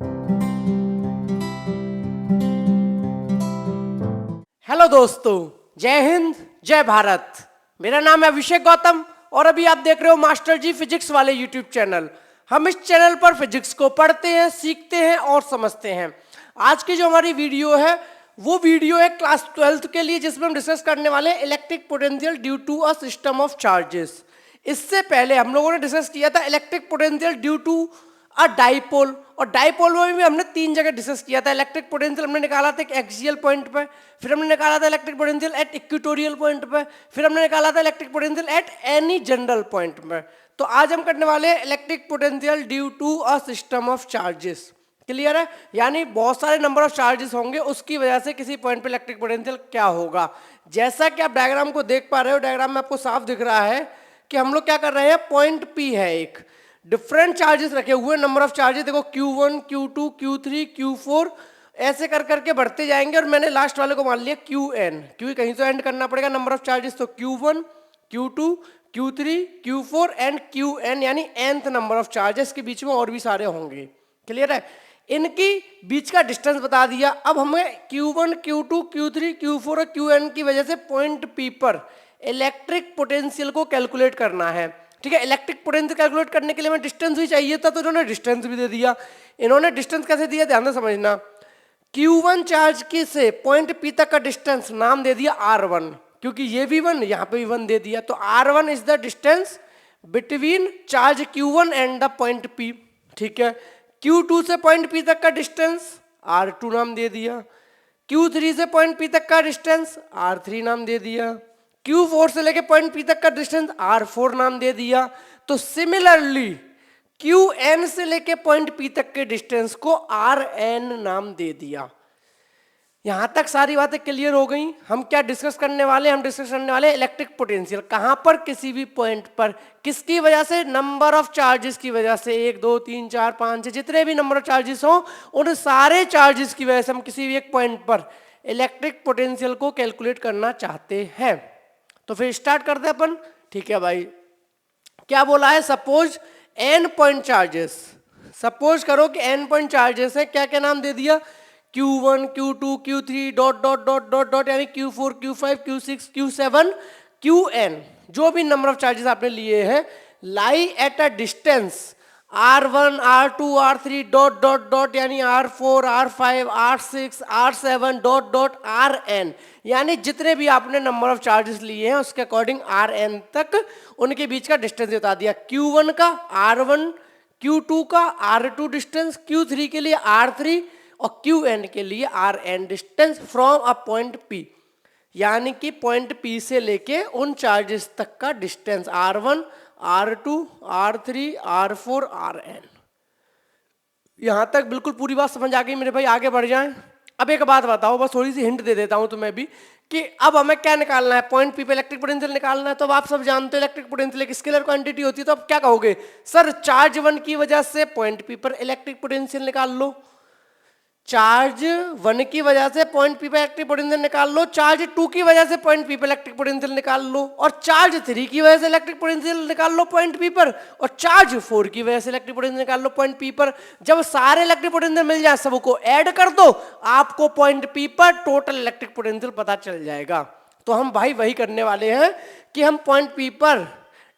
Hello दोस्तों, जय हिंद जय भारत। मेरा नाम है अभिषेक गौतम और अभी आप देख रहे हो मास्टर जी फिजिक्स वाले यूट्यूब चैनल। हम इस चैनल पर फिजिक्स को पढ़ते हैं, सीखते हैं और समझते हैं। आज की जो हमारी वीडियो है वो वीडियो है क्लास 12th के लिए, जिसमें हम डिस्कस करने वाले हैं electric potential due to a system of charges. इससे पहले हम लोगों ने डिस्कस किया था electric potential due to a dipole, और डाइपोल में भी हमने 3 जगह डिस्कस किया था। इलेक्ट्रिक पोटेंशियल हमने निकाला था एक एक्सियल पॉइंट पे, फिर हमने निकाला था electric potential at equatorial point पे, फिर हमने निकाला था electric potential at any general point पे। तो आज हम करने वाले हैं electric potential due to a system of charges. Clear है? यानी बहुत सारे नंबर ऑफ चार्जेस होंगे, उसकी वजह से किसी पॉइंट पे इलेक्ट्रिक पोटेंशियल क्या होगा। जैसा कि आप डायग्राम को देख पा रहे हो, डायग्राम में आपको साफ दिख रहा है कि हम लोग क्या कर रहे हैं, पॉइंट पी है, एक डिफरेंट चार्जेस रखे हुए, नंबर ऑफ चार्जेस देखो Q1, Q2, Q3, Q4 ऐसे कर करके बढ़ते जाएंगे, और मैंने लास्ट वाले को मान लिया Qn, क्योंकि कहीं तो एंड करना पड़ेगा नंबर ऑफ चार्जेस। तो Q1, Q2, Q3, Q4 and Qn, यानी nth नंबर ऑफ चार्जेस के बीच में और भी सारे होंगे। क्लियर है? इनकी बीच का डिस्टेंस बता दिया। अब हमें Q1, Q2, Q3, Q4 और Qn की वजह से पॉइंट P पर इलेक्ट्रिक पोटेंशियल को कैलकुलेट करना है। ठीक है, इलेक्ट्रिक पोटेंशियल कैलकुलेट करने के लिए हमें डिस्टेंस भी चाहिए था, तो इन्होंने डिस्टेंस भी दे दिया। इन्होंने डिस्टेंस कैसे दिया, ध्यान से समझना। Q1 चार्ज की से पॉइंट P तक का डिस्टेंस नाम दे दिया R1, क्योंकि ये भी 1, यहाँ पे भी 1 दे दिया, तो R1 is the distance between charge Q1 and the point P। ठीक है, Q2 से पॉइंट P तक का डिस्टेंस R2 नाम दे दिया, Q3 से पॉइंट P तक का डिस्टेंस R3 नाम दे दिया, Q4 से लेके पॉइंट P तक का डिस्टेंस R4 नाम दे दिया। तो सिमिलरली Qn से लेके पॉइंट P तक के डिस्टेंस को Rn नाम दे दिया। यहां तक सारी बातें क्लियर हो गई। हम क्या डिस्कस करने वाले, हम डिस्कस करने वाले इलेक्ट्रिक पोटेंशियल। कहां पर, किसी भी पॉइंट पर, किसकी वजह से, नंबर ऑफ चार्जेस की वजह से। 1 2 3 4 5 6 जितने भी नंबर ऑफ चार्जेस हो, उन सारे चार्जेस की वजह से हम किसी भी एक पॉइंट पर इलेक्ट्रिक पोटेंशियल को कैलकुलेट करना चाहते हैं। तो फिर स्टार्ट करते हैं अपन। ठीक है भाई, क्या बोला है, suppose n point charges. Suppose करो कि n पॉइंट चार्जेस है, क्या क्या नाम दे दिया, Q1, Q2, Q3 dot dot dot dot dot, यानी Q4, Q5, Q6, Q7, Qn, जो भी नंबर ऑफ चार्जेस आपने लिए हैं, lie at a distance R1, R2, R3 dot dot dot, यानी R4, R5, R6, R7 dot dot Rn, यानी जितने भी आपने नंबर ऑफ चार्जेस लिए हैं उसके अकॉर्डिंग Rn तक उनके बीच का डिस्टेंस बता दिया। Q1 का R1, Q2 का R2 डिस्टेंस, Q3 के लिए R3 और Qn के लिए Rn distance from a point P, यानी कि पॉइंट P से लेके उन चार्जेस तक का distance R1, R2, R3, R4, Rn। यहां तक बिल्कुल पूरी बात समझ आ गई मेरे भाई, आगे बढ़ जाएं। अब एक बात बताओ, बस थोड़ी सी हिंट दे देता हूं तुम्हें भी, कि अब हमें क्या निकालना है, पॉइंट P पे इलेक्ट्रिक पोटेंशियल निकालना है। तो अब आप सब जानते हो इलेक्ट्रिक पोटेंशियल एक स्केलर क्वांटिटी होती है, तो अब क्या कहोगे, सर चार्ज 1 की वजह से पॉइंट P पर इलेक्ट्रिक पोटेंशियल निकाल लो, चार्ज 1 की वजह से पॉइंट P पे इलेक्ट्रिक पोटेंशियल निकाल लो, चार्ज 2 की वजह से पॉइंट P पे इलेक्ट्रिक पोटेंशियल निकाल लो, और चार्ज 3 की वजह से इलेक्ट्रिक पोटेंशियल निकाल लो पॉइंट P पर, और चार्ज 4 की वजह से इलेक्ट्रिक पोटेंशियल निकाल लो पॉइंट P पर। जब सारे इलेक्ट्रिक पोटेंशियल मिल जाए, सबको ऐड कर दो, आपको पॉइंट P पर टोटल इलेक्ट्रिक पोटेंशियल पता चल जाएगा। तो हम भाई वही करने वाले हैं कि हम पॉइंट P पर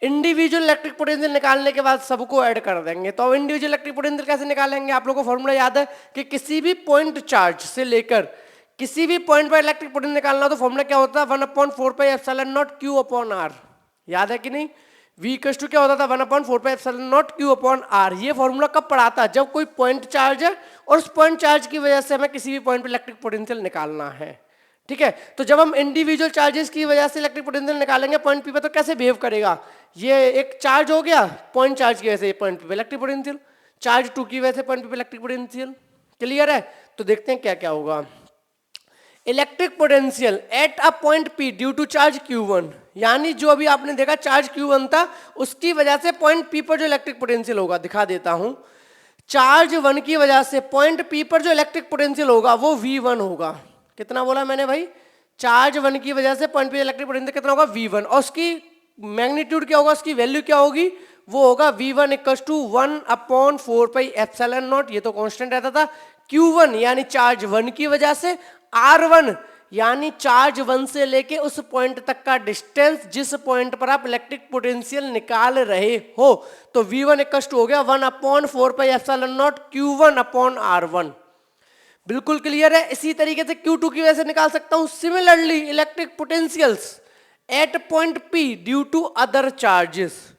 इंडिविजुअल इलेक्ट्रिक पोटेंशियल निकालने के बाद सबको ऐड कर देंगे। तो अब इंडिविजुअल इलेक्ट्रिक पोटेंशियल कैसे निकालेंगे, आप लोगों को फॉर्मूला याद है कि किसी भी पॉइंट चार्ज से लेकर किसी भी पॉइंट पर इलेक्ट्रिक पोटेंशियल निकालना, तो फॉर्मूला क्या होता है, 1/4πε0 Q/r। याद है कि नहीं, V = क्या होता था, 1/4πε0 Q/r। ये फॉर्मूला कब पढ़ा था, जब कोई पॉइंट चार्ज है और उस पॉइंट चार्ज की वजह से हमें किसी भी पॉइंट पर इलेक्ट्रिक पोटेंशियल निकालना है। ठीक है, तो जब हम इंडिविजुअल चार्जेस की वजह से इलेक्ट्रिक पोटेंशियल निकालेंगे पॉइंट P पे, तो कैसे बिहेव करेगा, ये एक चार्ज हो गया, पॉइंट चार्ज की वजह से पॉइंट P पे इलेक्ट्रिक पोटेंशियल, चार्ज 2 की वजह से पॉइंट P पे इलेक्ट्रिक पोटेंशियल। क्लियर है? तो देखते हैं क्या क्या होगा। Electric potential at a point P due to charge Q1, यानी जो अभी आपने देखा चार्ज Q1 था, उसकी वजह से पॉइंट P पर जो इलेक्ट्रिक पोटेंशियल होगा, दिखा देता हूं। चार्ज 1 की वजह से पॉइंट P पर जो इलेक्ट्रिक पोटेंशियल होगा वो V1 होगा। कितना बोला मैंने भाई, चार्ज 1 की वजह से पॉइंट P इलेक्ट्रिक पोटेंशियल कितना होगा, V1, और उसकी मैग्नीट्यूड क्या होगा, उसकी वैल्यू क्या होगी, वो होगा V1 इक्वल्स टू 1/4πε0, ये तो कांस्टेंट रहता था। Q1 यानी चार्ज 1 की वजह से, R1 यानी चार्ज 1 से लेके उस पॉइंट तक का डिस्टेंस जिस पॉइंट पर आप इलेक्ट्रिक पोटेंशियल निकाल रहे हो। तो V1 इक्वल्स टू हो गया 1/4πε0 Q1/R1। बिल्कुल क्लियर है। इसी तरीके से Q2 की वजह से निकाल सकता हूं। Similarly electric potentials at point P due to other charges,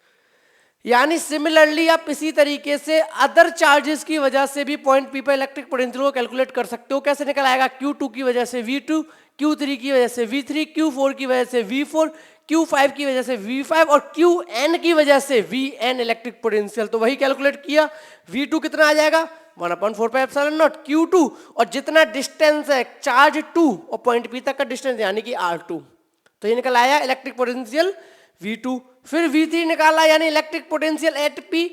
यानी सिमिलरली आप इसी तरीके से अदर चार्जेस की वजह से भी पॉइंट P पर इलेक्ट्रिक पोटेंशियल को कैलकुलेट कर सकते हो। कैसे निकल आएगा? Q2 की वजह से V2, Q3 की वजह से V3, Q4 की वजह से V4, Q5 की वजह से V5 और Qn की वजह से Vn इलेक्ट्रिक पोटेंशियल। तो वही कैलकुलेट किया। V2 कितना आ जाएगा? 1/4πε0 Q2, और जितना डिस्टेंस है चार्ज 2 और पॉइंट P तक का डिस्टेंस यानी कि R2, तो ये निकल आया इलेक्ट्रिक पोटेंशियल V2। फिर V3 निकाला यानी electric potential at P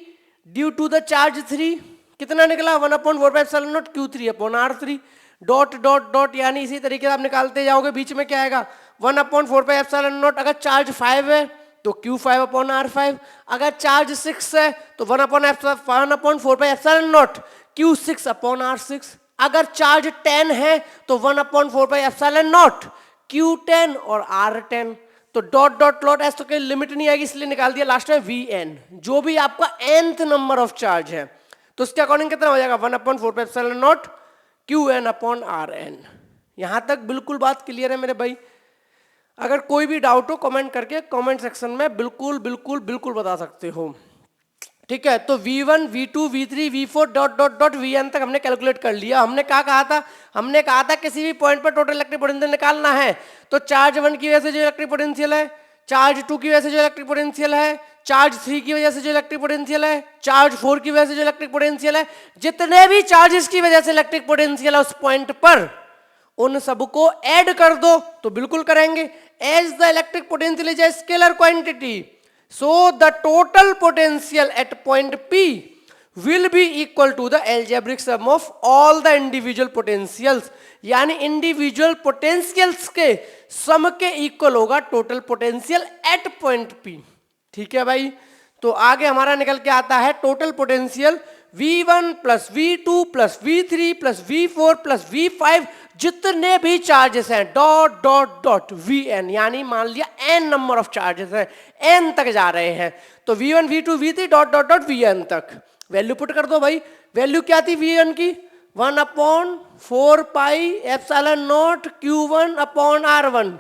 due to the charge 3, कितना निकला? 1/4πε0 Q3/R3 डॉट डॉट डॉट, यानी इसी तरीके से आप निकालते जाओगे। बीच में क्या आएगा? 1/4πε0। अगर चार्ज 5 है तो Q5/R5, अगर चार्ज 6 है तो 1/4πε0 Q6/R6, अगर चार्ज 10 है तो 1/4πε0 Q10 और R10। तो डॉट डॉट डॉट ऐसा कोई लिमिट नहीं आएगी, इसलिए निकाल दिया लास्ट में Vn, जो भी आपका nth नंबर ऑफ चार्ज है। तो उसके अकॉर्डिंग कितना हो जाएगा? 1/4πε0 Qn/Rn। यहां तक बिल्कुल बात क्लियर है मेरे भाई? अगर कोई भी डाउट हो कमेंट करके कमेंट सेक्शन में बिल्कुल बिल्कुल बिल्कुल बता सकते हो। ठीक है, तो V1, V2, V3, V4 dot dot dot Vn तक हमने कैलकुलेट कर लिया। हमने क्या कहा था? हमने कहा था किसी भी पॉइंट पर टोटल इलेक्ट्रिक पोटेंशियल निकालना है तो चार्ज 1 की वजह से जो इलेक्ट्रिक पोटेंशियल है, चार्ज 2 की वजह से जो इलेक्ट्रिक पोटेंशियल है, चार्ज 3 की वजह से जो इलेक्ट्रिक पोटेंशियल है, चार्ज 4 की वजह से जो इलेक्ट्रिक पोटेंशियल है, जितने भी चार्जेस की वजह से इलेक्ट्रिक पोटेंशियल है उस पॉइंट पर, उन सबको ऐड कर दो। तो बिल्कुल करेंगे। As the electric potential is a scalar quantity, so the total potential at point P will be equal to the algebraic sum of all the individual potentials, यानी इंडिविजुअल पोटेंशियल्स के सम के इक्वल होगा total potential at point P। ठीक है भाई, तो आगे हमारा निकल के आता है total potential V1 plus V2 plus V3 plus V4 plus V5, जितने भी चार्जेस हैं डॉट डॉट डॉट Vn, यानी मान लिया n नंबर ऑफ चार्जेस हैं, n तक जा रहे हैं। तो V1, V2, V3 dot dot dot Vn तक वैल्यू पुट कर दो भाई। वैल्यू क्या थी Vn की? 1/4πε0 Q1/R1।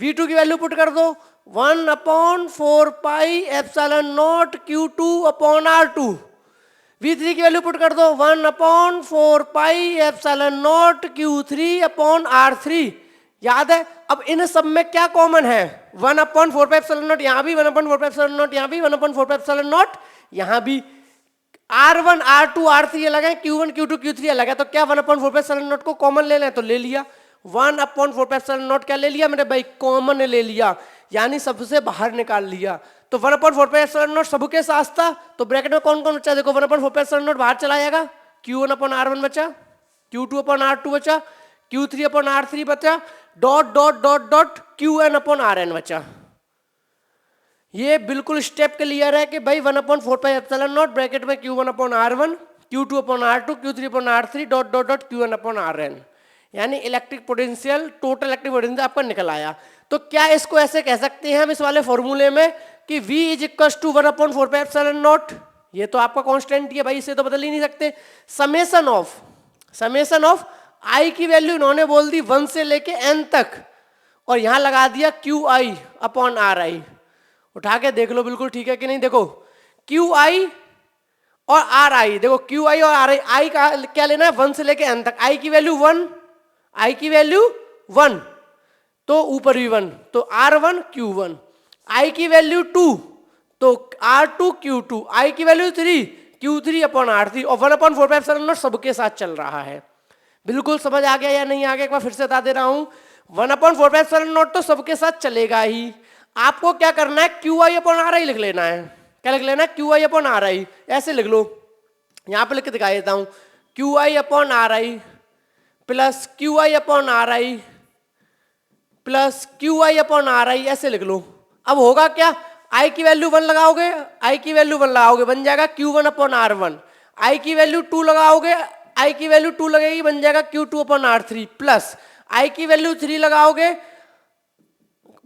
V2 की वैल्यू पुट कर दो 1/4πε0 Q2/R2। V3 की वैल्यू पुट कर दो 1/4πε0 Q3/R3। याद है? अब इन सब में क्या कॉमन है? 1/4πε0 यहाँ भी, 1/4πε0 यहाँ भी, 1/4πε0 यहाँ भी। R1, R2, R3 अलग है, Q1, Q2, Q3 अलग है। तो क्या 1/4πε0 को कॉमन ले लें? तो ले लिया। 1/4πε0 क्या ले लिया मेरे भाई? कॉमन ले लिया, यानी सबसे बाहर निकाल लिया। तो 1/4πε0 सबके साथ था, तो ब्रैकेट में कौन कौन बचा? देखो 1/4πε0 बाहर चला जाएगा, Q1/R1 बचा, Q2/R2 बचा, Q3/R3 बचा, dot dot dot dot Qn/Rn बचा। ये बिल्कुल स्टेप क्लियर है कि भाई 1/4πε0 ब्रैकेट में Q1/R1, Q2/R2, Q3/R3 dot dot dot Qn/Rn, यानी electric potential, total electric potential आपका निकल आया। तो क्या इसको ऐसे कह सकते हैं हम इस वाले फॉर्मूले में कि V इज इक्वल टू 1/4πε0? ये तो आपका कांस्टेंट ही है भाई, इसे तो बदल ही नहीं सकते। समेशन ऑफ I की वैल्यू इन्होंने बोल दी 1 से लेके n तक, और यहां लगा दिया QI/RI। उठा के देख लो बिल्कुल ठीक है कि नहीं। देखो QI और RI, देखो QI और RI, I का क्या लेना है? 1 से लेके n तक। I की वैल्यू 1, I की वैल्यू 1, तो ऊपर भी 1, तो R1 Q1। I की वैल्यू 2, तो R2 Q2। I की वैल्यू 3, Q3/R3। और 1/4πε0 सबके साथ चल रहा है। बिल्कुल समझ आ गया या नहीं आ गया? एक बार फिर से बता दे रहा हूं, 1/4πε0 तो सबके साथ चलेगा ही। आपको क्या करना है? QI/RI लिख लेना है। क्या लिख लेना है? QI/RI। ऐसे लिख लो, यहां पर लिख के दिखा देता हूं, QI/RI plus QI/RI plus QI/RI, ऐसे लिख लो। अब होगा क्या? आई की वैल्यू 1 लगाओगे, आई की वैल्यू 1 लगाओगे, बन जाएगा Q1 अपॉन R1। आई की वैल्यू 2 लगाओगे, आई की वैल्यू 2 लगेगी, बन जाएगा Q2 अपॉन R3 प्लस आई की वैल्यू 3 लगाओगे,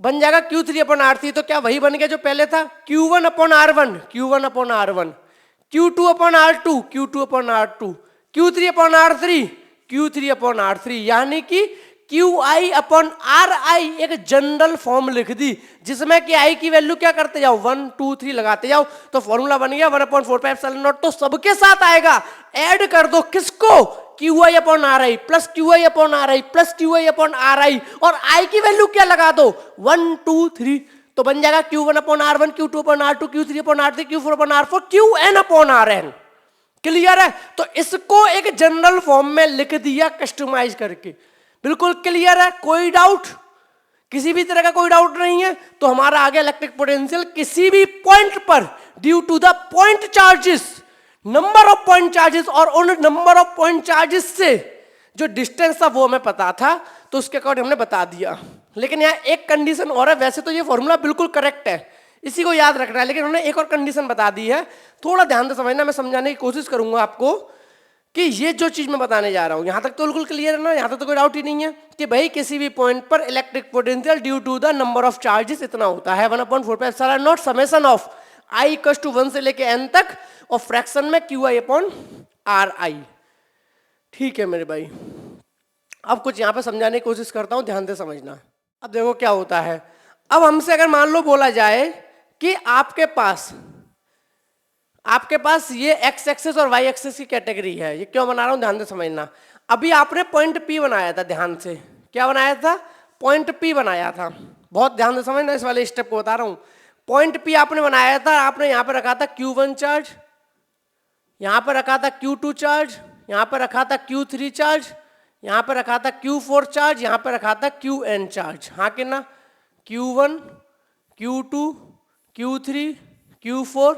बन जाएगा Q3 अपॉन R3। तो क्या वही बन गया जो पहले था, Q1 upon R1, Q1 upon R1, Q2 upon R2, Q2 upon R2, Q3 upon R3, Q3 upon R3, यानी कि QI अपॉन RI एक जनरल फॉर्म लिख दी जिसमें कि I की वैल्यू क्या करते जाओ 1 2 3 लगाते जाओ, तो फॉर्मूला बन गया 1/4πε0। तो सबके साथ आएगा, ऐड कर दो किसको, QI upon RI plus QI upon RI plus QI upon RI, और I की वैल्यू क्या लगा दो 1 2 3, तो बन जाएगा Q1 upon R1, Q2 upon R2, Q3 upon R3, Q4 upon R4, QN upon RN। Clear है? तो इसको एक जनरल फॉर्म में लिख दिया कस्टमाइज करके। बिल्कुल क्लियर है? कोई डाउट, किसी भी तरह का कोई डाउट नहीं है? तो हमारा आगे इलेक्ट्रिक पोटेंशियल किसी भी पॉइंट पर due to the point charges, number of point charges, और उन नंबर ऑफ पॉइंट चार्जेस से जो डिस्टेंस था वो हमें पता था, तो उसके अकॉर्डिंग हमने बता दिया। लेकिन यहाँ एक कंडीशन और है, वैसे तो ये फॉर्मूला बिल्कुल करेक्ट है, इसी को याद रखना है, लेकिन उन्होंने एक और कंडीशन बता दी है, थोड़ा ध्यान से समझना, मैं समझाने की कोशिश करूंगा आपको कि ये जो चीज मैं बताने जा रहा हूं यहां तक तो बिल्कुल क्लियर है ना, यहां तक तो कोई डाउट ही नहीं है कि भाई किसी भी पॉइंट पर electric potential due to the number of charges इतना होता है 1/4πε0 summation of I equals to 1 से लेके n तक, और फ्रैक्शन में QI अपॉन RI। ठीक है मेरे भाई, अब कुछ यहां पे समझाने की कोशिश करता हूं, ध्यान से समझना। अब देखो क्या होता है, अब हमसे अगर मान लो बोला जाए कि आपके पास ये x एक्सिस और y एक्सिस की कैटेगरी है, ये क्यों बना रहा हूं ध्यान से समझना। अभी आपने पॉइंट P बनाया था, ध्यान से, क्या बनाया था, पॉइंट P बनाया था, बहुत ध्यान से समझना, इस वाले स्टेप को बता रहा हूं। पॉइंट P आपने बनाया था, आपने यहां पे रखा था Q1 चार्ज, यहां पे रखा था Q2 चार्ज, यहां पे रखा था Q3 चार्ज, यहां पे रखा था Q4 चार्ज, यहां पे रखा था QN चार्ज। हाँ कि ना, Q1 Q2 Q3 Q4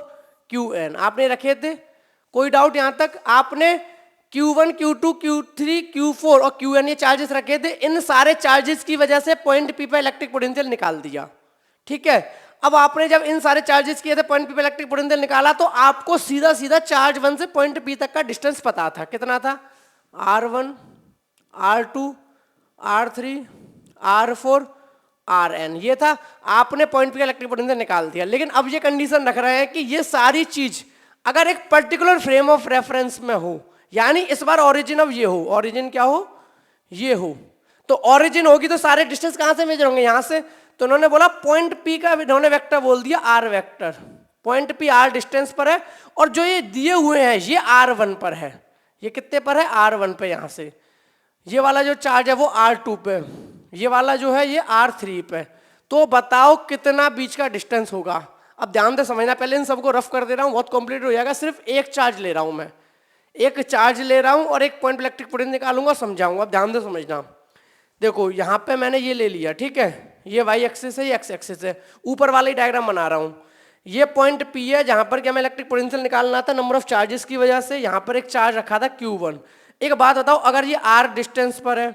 QN आपने रखे थे, कोई डाउट यहां तक? आपने Q1 Q2 Q3 Q4 और QN ये चार्जेस रखे थे, इन सारे चार्जेस की वजह से पॉइंट P पे इलेक्ट्रिक पोटेंशियल निकाल दिया। ठीक है, अब आपने जब इन सारे चार्जेस किए थे, पॉइंट P पे इलेक्ट्रिक पोटेंशियल निकाला, तो आपको सीधा सीधा चार्ज 1 से पॉइंट P तक का डिस्टेंस पता था, कितना था, R1 R2 R3 R4 Rn, ये था, आपने पॉइंट P का इलेक्ट्रिक पोटेंशियल निकाल दिया। लेकिन अब ये कंडीशन रख रहे हैं कि ये सारी चीज अगर एक पर्टिकुलर फ्रेम ऑफ रेफरेंस में हो, यानी इस बार ओरिजिन अब ये हो, ओरिजिन क्या हो, ये हो, तो ओरिजिन होगी तो सारे डिस्टेंस कहां से मेजर होंगे, यहां से। तो उन्होंने बोला पॉइंट P का इन्होंने वेक्टर बोल दिया R vector, point P R distance पर है, और जो ये दिए हुए हैं ये R1 पर है, ये कितने पर है, R1 पे, यहां से ये वाला जो चार्ज है वो R2 पे, ये वाला जो है ये R3 पे। तो बताओ कितना बीच का डिस्टेंस होगा। अब ध्यान से समझना, पहले इन सबको रफ कर दे रहा हूं, बहुत कॉम्प्लीट हो जाएगा। सिर्फ एक चार्ज ले रहा हूं मैं, एक चार्ज ले रहा हूं और एक पॉइंट इलेक्ट्रिक पोटेंशियल निकालूंगा, समझाऊंगा। अब ध्यान से समझना, देखो यहाँ पे मैंने ये ले लिया, ठीक है, ये y एक्सिस है, ये x एक्सिस है, ऊपर वाला ही डायग्राम बना रहा हूँ। ये पॉइंट P है जहां पर क्या मैं इलेक्ट्रिक पोटेंशियल निकालना था नंबर ऑफ चार्जेस की वजह से, यहाँ पर एक चार्ज रखा था Q1। एक बात बताओ, अगर ये R डिस्टेंस पर है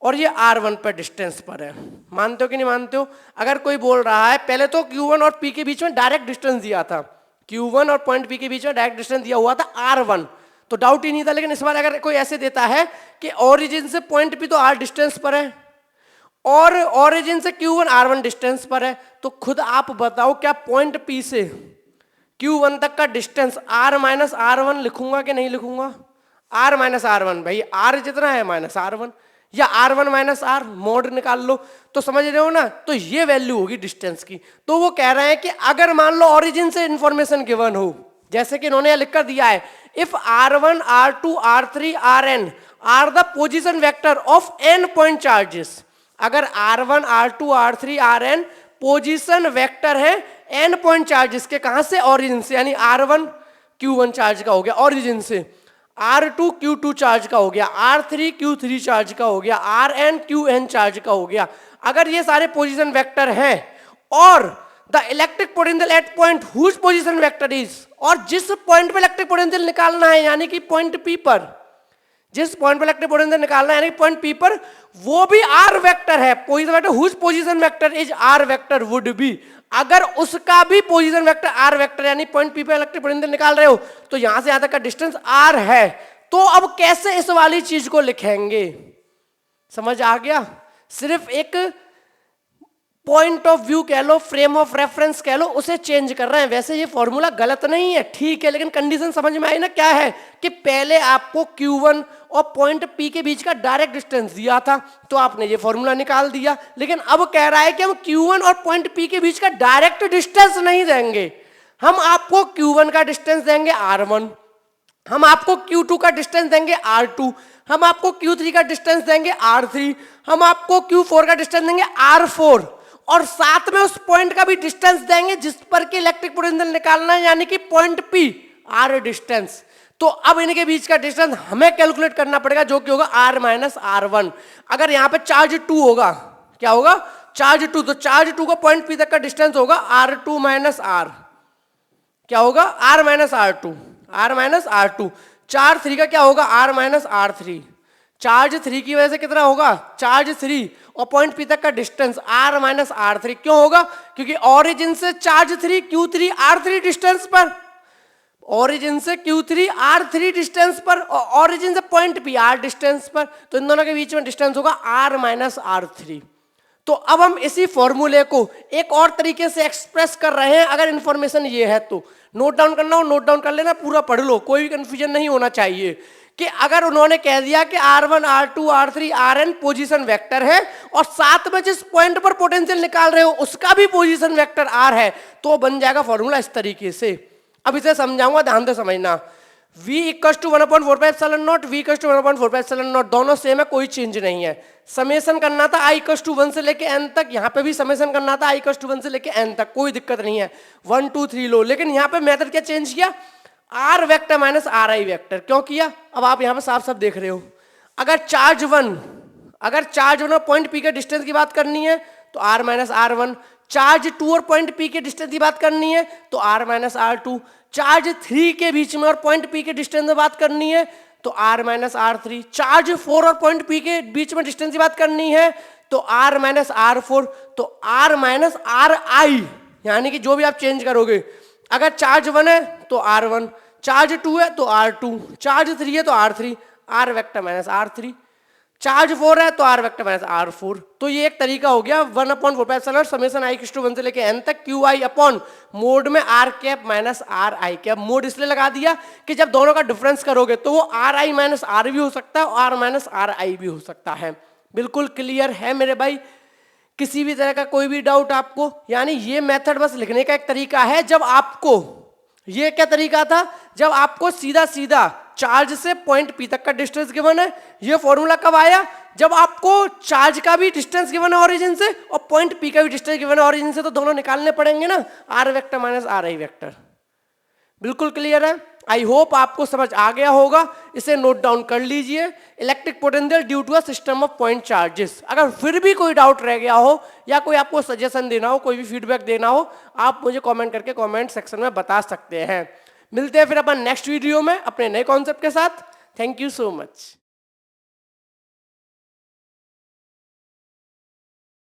और ये R1 पर डिस्टेंस पर है, मानते हो कि नहीं मानते हो? अगर कोई बोल रहा है, पहले तो Q1 और P के बीच में डायरेक्ट डिस्टेंस दिया था, Q1 और पॉइंट P के बीच में डायरेक्ट डिस्टेंस दिया हुआ था R1, तो डाउट ही नहीं था। लेकिन इस बार अगर कोई ऐसे देता है कि ओरिजिन से पॉइंट P तो R डिस्टेंस पर है और ओरिजिन से Q1 R1 डिस्टेंस पर है, तो खुद आप बताओ क्या पॉइंट P से Q1 तक का डिस्टेंस R माइनस R1 लिखूंगा कि नहीं लिखूंगा? R माइनस R1, भाई R जितना है माइनस R1, या R1 माइनस R, मोड निकाल लो, तो समझ रहे हो ना। तो ये वैल्यू होगी डिस्टेंस की। तो वो कह रहे हैं कि अगर मान लो ओरिजिन से इंफॉर्मेशन गिवन हो, जैसे कि इन्होंने लिख कर दिया है, if R1 R2 R3 Rn are the position vector of n point charges, अगर R1 R2 R3 Rn position vector है n पॉइंट चार्जेस के, कहां से, ओरिजिन से, यानी R1 Q1 चार्ज का हो गया ओरिजिन से, R2 Q2 चार्ज का हो गया, R3 Q3 चार्ज का हो गया, Rn Qn चार्ज का हो गया। अगर ये सारे पोजीशन वेक्टर हैं और the electric potential at point whose position vector is, और जिस पॉइंट पे इलेक्ट्रिक पोटेंशियल निकालना है यानी कि पॉइंट P पर, जिस पॉइंट पर इलेक्ट्रिक पोटेंशियल निकालना है यानी पॉइंट पी पर, वो भी आर वेक्टर है, position vector, whose position vector is R vector would be, अगर उसका भी पोजीशन वेक्टर आर वेक्टर यानी पॉइंट पी पर इलेक्ट्रिक पोटेंशियल निकाल रहे हो तो यहां से यहां तक का डिस्टेंस आर है, तो अब कैसे इस वाली चीज को लिखेंगे, समझ आ गया? सिर्फ एक पॉइंट ऑफ व्यू कह लो, फ्रेम ऑफ रेफरेंस कह लो, उसे चेंज कर रहे हैं। वैसे ये फॉर्मूला गलत नहीं है, ठीक है, लेकिन कंडीशन समझ में आई ना, क्या है कि पहले आपको Q1 और पॉइंट P के बीच का डायरेक्ट डिस्टेंस दिया था तो आपने ये फॉर्मूला निकाल दिया, लेकिन अब कह रहा है कि हम Q1 और पॉइंट P के बीच का डायरेक्ट डिस्टेंस नहीं देंगे, हम आपको Q1 का डिस्टेंस देंगे R1, हम आपको Q2 का डिस्टेंस देंगे R2, हम आपको Q3 का डिस्टेंस देंगे R3, हम आपको Q4 का डिस्टेंस देंगे R4, और साथ में उस पॉइंट का भी डिस्टेंस देंगे जिस पर कि इलेक्ट्रिक पोटेंशियल निकालना है, यानी कि पॉइंट P, R डिस्टेंस। तो अब इनके बीच का डिस्टेंस हमें कैलकुलेट करना पड़ेगा, जो कि होगा R माइनस R1। अगर यहां पे चार्ज 2 होगा, क्या होगा? चार्ज 2, तो चार्ज 2 का पॉइंट P तक का डिस्टेंस होगा R2 माइनस R, क्या होगा? R minus R2, R minus R2। Charge 3 का क्या होगा? R minus R3। चार्ज 3 की वजह से कितना होगा? चार्ज 3 और पॉइंट P तक का डिस्टेंस R माइनस R3। क्यों होगा? क्योंकि ऑरिजिन से चार्ज 3 Q3 R3 डिस्टेंस पर, ऑरिजिन से Q3 R3 डिस्टेंस पर और ऑरिजिन से पॉइंट P R डिस्टेंस पर, तो इन दोनों के बीच में डिस्टेंस होगा R माइनस R3। तो अब हम इसी फॉर्मूले को एक और तरीके से एक्सप्रेस कर रहे हैं। अगर इंफॉर्मेशन ये है तो नोट डाउन करना हो नोट डाउन कर लेना, पूरा पढ़ लो, कोई भी कंफ्यूजन नहीं होना चाहिए। कि अगर उन्होंने कह दिया कि R1 R2 R3 Rn position vector है और साथ में जिस पॉइंट पर पोटेंशियल निकाल रहे हो उसका भी पोजीशन वेक्टर R है, तो बन जाएगा फॉर्मूला इस तरीके से। अब इसे समझाऊंगा, ध्यान से समझना। V equals to 1/4πε0, V equals to 1/4πε0, दोनों सेम है, कोई चेंज नहीं है। समेशन करना था I इक्वल्स टू 1 से लेके n तक, यहाँ पे भी समेशन करना था I इक्वल्स टू 1 से लेके n तक, कोई दिक्कत नहीं है, 1 2 3 लो। लेकिन यहाँ पे मेथड क्या चेंज किया? R vector minus RI vector. क्यों किया? अब आप यहाँ पे साफ साफ देख रहे हो, अगर चार्ज 1 और पॉइंट P के डिस्टेंस की बात करनी है तो R माइनस R1, चार्ज 2 और पॉइंट P के डिस्टेंस की बात करनी है तो R माइनस R2, चार्ज 3 के बीच में और पॉइंट P के डिस्टेंस में बात करनी है तो R माइनस R3, चार्ज 4 और पॉइंट P के बीच में डिस्टेंस की बात करनी है तो R माइनस R4, तो R माइनस RI, यानी कि जो भी आप चेंज करोगे, अगर चार्ज 1 है तो R1, चार्ज 2 है तो R2, चार्ज 3 है तो R3, R vector minus R3, charge 4 है तो R वेक्टर माइनस R4। तो ये एक तरीका हो गया 1/4πε0 समेशन I इक्वल्स टू 1 से लेके n तक QI अपॉन मोड में R cap minus RI cap. Mode इसलिए लगा दिया कि जब दोनों का डिफरेंस करोगे तो वो RI माइनस R भी हो सकता है और R माइनस RI भी हो सकता है। बिल्कुल क्लियर है मेरे भाई? किसी भी तरह का कोई भी डाउट आपको? यानी ये मेथड बस लिखने का एक तरीका है। जब आपको, ये क्या तरीका था? जब आपको सीधा सीधा चार्ज से पॉइंट P तक का डिस्टेंस गिवन है, ये फॉर्मूला कब आया? जब आपको चार्ज का भी डिस्टेंस गिवन है ऑरिजिन से और पॉइंट P का भी डिस्टेंस गिवन है ऑरिजिन से, तो दोनों निकालने पड़ेंगे ना, R vector minus RI vector. बिल्कुल क्लियर है? आई होप आपको समझ आ गया होगा। इसे नोट डाउन कर लीजिए, electric potential due to a system of point charges. अगर फिर भी कोई डाउट रह गया हो या कोई आपको सजेशन देना हो, कोई भी फीडबैक देना हो, आप मुझे कमेंट करके कमेंट सेक्शन में बता सकते हैं। मिलते हैं फिर अपन नेक्स्ट वीडियो में अपने नए कॉन्सेप्ट के साथ। Thank you so much.